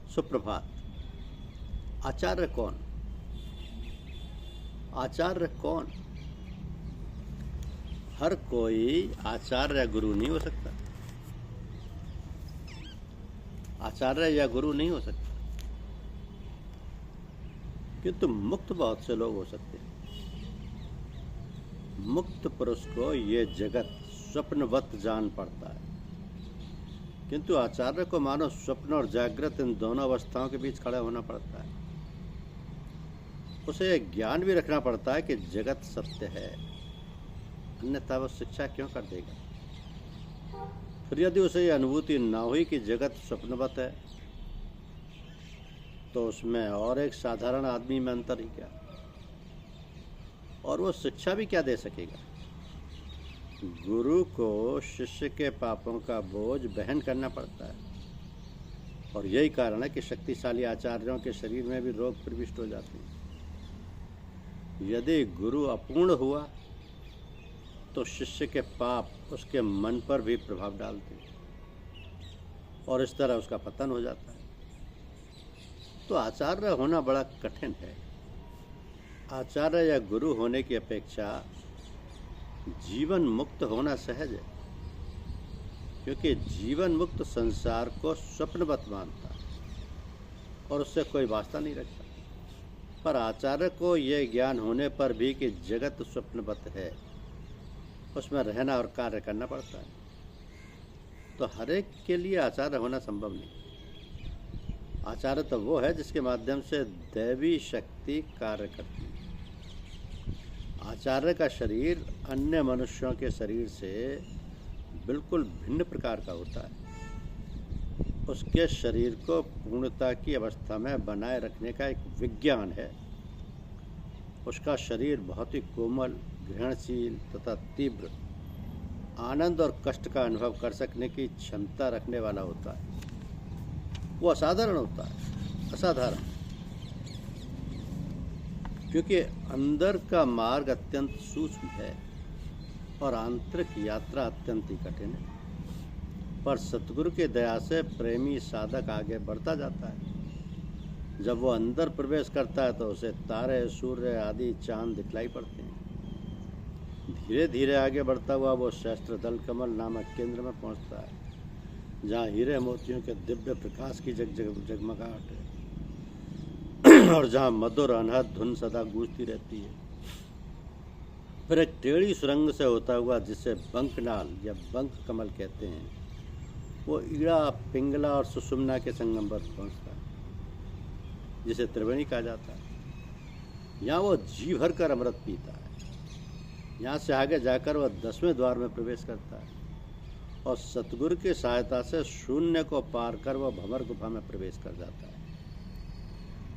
सुप्रभात। आचार्य कौन? आचार्य कौन? हर कोई आचार्य या गुरु नहीं हो सकता। आचार्य या गुरु नहीं हो सकता, किंतु मुक्त बहुत से लोग हो सकते हैं। मुक्त पुरुष को ये जगत स्वप्नवत जान पड़ता है, किंतु आचार्य को मानो स्वप्न और जागृत इन दोनों अवस्थाओं के बीच खड़ा होना पड़ता है। उसे ज्ञान भी रखना पड़ता है कि जगत सत्य है, अन्यथा वह शिक्षा क्यों कर देगा। फिर यदि उसे यह अनुभूति ना हुई कि जगत स्वप्नवत है, तो उसमें और एक साधारण आदमी में अंतर ही क्या, और वो शिक्षा भी क्या दे सकेगा। गुरु को शिष्य के पापों का बोझ वहन करना पड़ता है, और यही कारण है कि शक्तिशाली आचार्यों के शरीर में भी रोग प्रविष्ट हो जाते हैं। यदि गुरु अपूर्ण हुआ तो शिष्य के पाप उसके मन पर भी प्रभाव डालते हैं, और इस तरह उसका पतन हो जाता है। तो आचार्य होना बड़ा कठिन है। आचार्य या गुरु होने की अपेक्षा जीवन मुक्त होना सहज है, क्योंकि जीवन मुक्त संसार को स्वप्नवत मानता है और उससे कोई वास्ता नहीं रखता। पर आचार्य को यह ज्ञान होने पर भी कि जगत स्वप्नवत है, उसमें रहना और कार्य करना पड़ता है। तो हर एक के लिए आचार्य होना संभव नहीं। आचार्य तो वो है जिसके माध्यम से दैवी शक्ति कार्य करती है। आचार्य का शरीर अन्य मनुष्यों के शरीर से बिल्कुल भिन्न प्रकार का होता है। उसके शरीर को पूर्णता की अवस्था में बनाए रखने का एक विज्ञान है। उसका शरीर बहुत ही कोमल, ग्रहणशील तथा तीव्र आनंद और कष्ट का अनुभव कर सकने की क्षमता रखने वाला होता है। वो असाधारण होता है, असाधारण, क्योंकि अंदर का मार्ग अत्यंत सूक्ष्म है और आंतरिक यात्रा अत्यंत ही कठिन है। पर सतगुरु की दया से प्रेमी साधक आगे बढ़ता जाता है। जब वो अंदर प्रवेश करता है तो उसे तारे, सूर्य आदि चांद दिखलाई पड़ते हैं। धीरे धीरे आगे बढ़ता हुआ वो सहस्त्रदल कमल नामक केंद्र में पहुंचता है, जहाँ हीरे मोतियों के दिव्य प्रकाश की जगमगाहट है और जहाँ मधुर अनहद धुन सदा गूंजती रहती है। फिर एक टेढ़ी सुरंग से होता हुआ, जिसे बंकनाल या बंक कमल कहते हैं, वो ईड़ा, पिंगला और सुषुम्ना के संगम पर पहुँचता है, जिसे त्रिवेणी कहा जाता है। यहाँ वो जी भर कर अमृत पीता है। यहाँ से आगे जाकर वह 10वें द्वार में प्रवेश करता है और सतगुरु की सहायता से शून्य को पार कर वह भंवर गुफा में प्रवेश कर जाता है।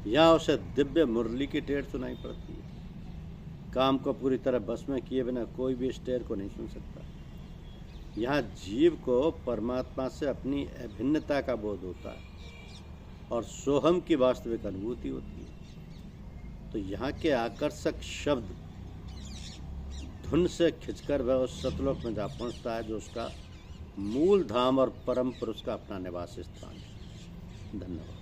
यहाँ उसे दिव्य मुरली की टेर सुनाई पड़ती है। काम को पूरी तरह बस में किए बिना कोई भी इस टेर को नहीं सुन सकता। यहाँ जीव को परमात्मा से अपनी अभिन्नता का बोध होता है और सोहम की वास्तविक अनुभूति होती है। तो यहाँ के आकर्षक शब्द धुन से खिंचकर वह उस सतलोक में जा पहुँचता है, जो उसका मूल धाम और परम पुरुष का अपना निवास स्थान है। धन्यवाद।